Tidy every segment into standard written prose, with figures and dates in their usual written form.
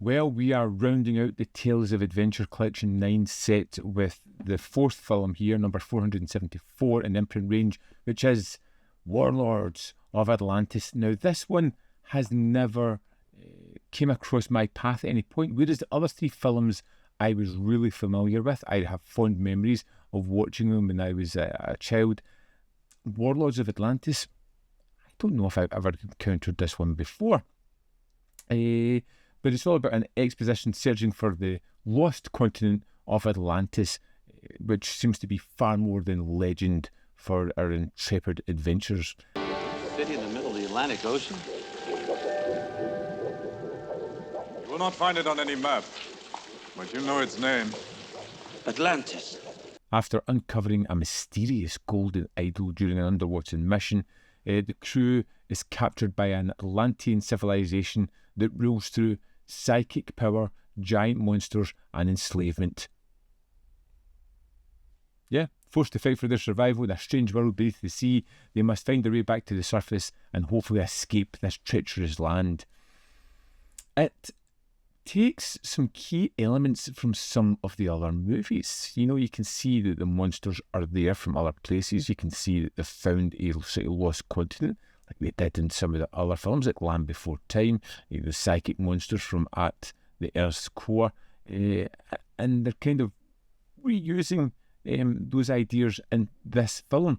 Well, we are rounding out the Tales of Adventure Collection 9 set with the fourth film here, number 474 in the Imprint range, which is Warlords of Atlantis. Now, this one has never came across my path at any point, whereas the other three films I was really familiar with. I have fond memories of watching them when I was a child. Warlords of Atlantis, I don't know if I've ever encountered this one before. But it's all about an exposition searching for the lost continent of Atlantis, which seems to be far more than legend for our intrepid adventurers. City in the middle of the Atlantic Ocean? You will not find it on any map, but you know its name. Atlantis. After uncovering a mysterious golden idol during an underwater mission, the crew is captured by an Atlantean civilization that rules through psychic power, giant monsters, and enslavement. Yeah, forced to fight for their survival in a strange world beneath the sea, they must find their way back to the surface and hopefully escape this treacherous land. It takes some key elements from some of the other movies. You know, you can see that the monsters are there from other places. You can see that they've found a sort of lost continent, like they did in some of the other films, like Land Before Time, the psychic monsters from at the Earth's core, and they're kind of reusing those ideas in this film.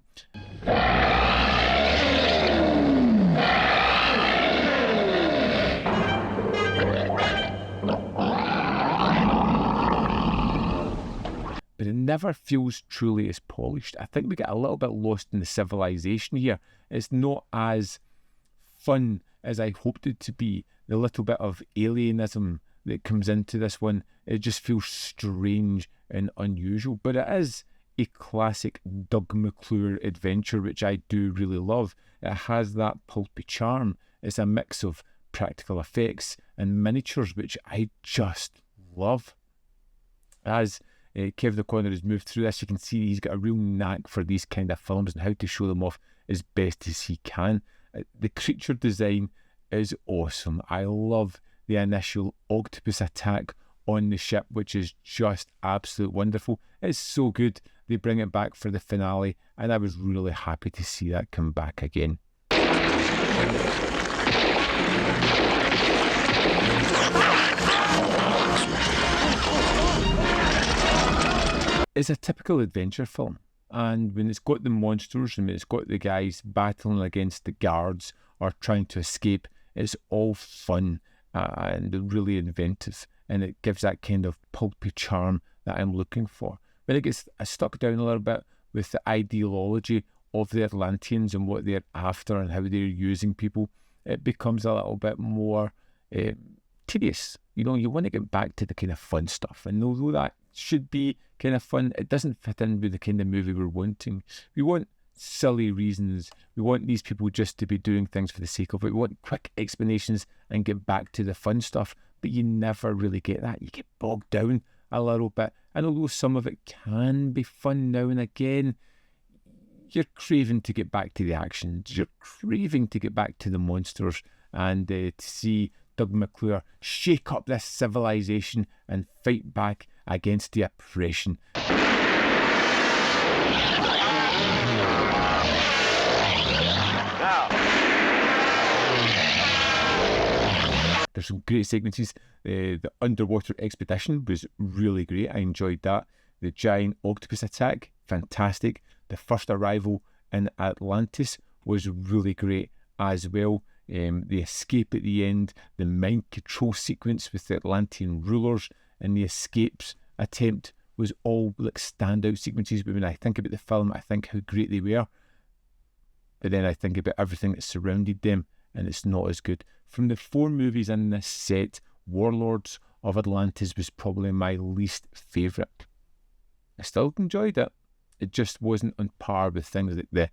But it never feels truly as polished. I think we get a little bit lost in the civilization here. It's not as fun as I hoped it to be. The little bit of alienism that comes into this one, it just feels strange and unusual. But it is a classic Doug McClure adventure, which I do really love. It has that pulpy charm. It's a mix of practical effects and miniatures, which I just love. As Kevin O'Connor has moved through this, you can see he's got a real knack for these kind of films and how to show them off as best as he can. The creature design is awesome. I love the initial octopus attack on the ship, which is just absolutely wonderful. It's so good. They bring it back for the finale, and I was really happy to see that come back again. It's a typical adventure film, and when it's got the monsters and when it's got the guys battling against the guards or trying to escape, it's all fun and really inventive, and it gives that kind of pulpy charm that I'm looking for. When it gets stuck down a little bit with the ideology of the Atlanteans and what they're after and how they're using people, it becomes a little bit more tedious. You know, you want to get back to the kind of fun stuff, and although that should be kind of fun, it doesn't fit in with the kind of movie we're wanting. We want silly reasons. We want these people just to be doing things for the sake of it. We want quick explanations and get back to the fun stuff, but you never really get that. You get bogged down a little bit, and although some of it can be fun now and again, you're craving to get back to the action. You're craving to get back to the monsters, and to see Doug McClure shake up this civilization and fight back against the oppression. There's some great sequences. The underwater expedition was really great. I enjoyed that. The giant octopus attack, fantastic. The first arrival in Atlantis was really great as well. The escape at the end, the mind control sequence with the Atlantean rulers, and the escapes attempt was all like standout sequences. But when I think about the film, I think how great they were. But then I think about everything that surrounded them, and it's not as good. From the 4 movies in this set, Warlords of Atlantis was probably my least favourite. I still enjoyed it. It just wasn't on par with things like the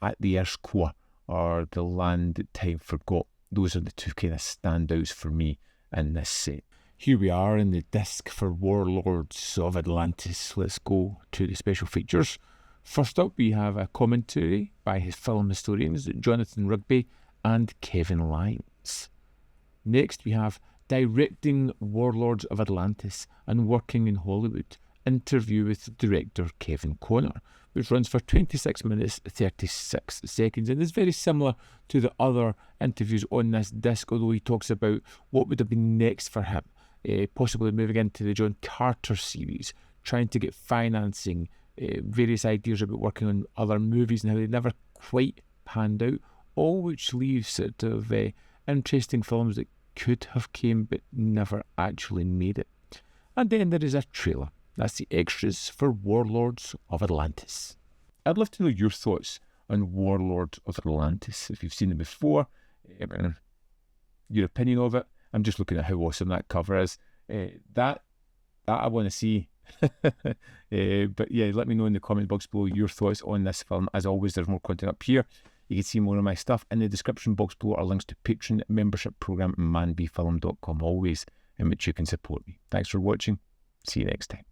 At the Earth's Core or The Land That Time Forgot. Those are the 2 kind of standouts for me in this set. Here we are in the disc for Warlords of Atlantis. Let's go to the special features. First up, we have a commentary by his film historians Jonathan Rugby and Kevin Lyons. Next, we have directing Warlords of Atlantis and working in Hollywood, interview with director Kevin Connor, which runs for 26 minutes 36 seconds and is very similar to the other interviews on this disc, although he talks about what would have been next for him, possibly moving into the John Carter series, trying to get financing, various ideas about working on other movies and how they never quite panned out, all which leaves sort of interesting films that could have came but never actually made it. And then there is a trailer. That's the extras for Warlords of Atlantis. I'd love to know your thoughts on Warlords of Atlantis. If you've seen it before, your opinion of it. I'm just looking at how awesome that cover is. That I want to see. But yeah, let me know in the comment box below your thoughts on this film. As always, there's more content up here. You can see more of my stuff. In the description box below are links to Patreon, membership program, and manbfilm.com, always in which you can support me. Thanks for watching. See you next time.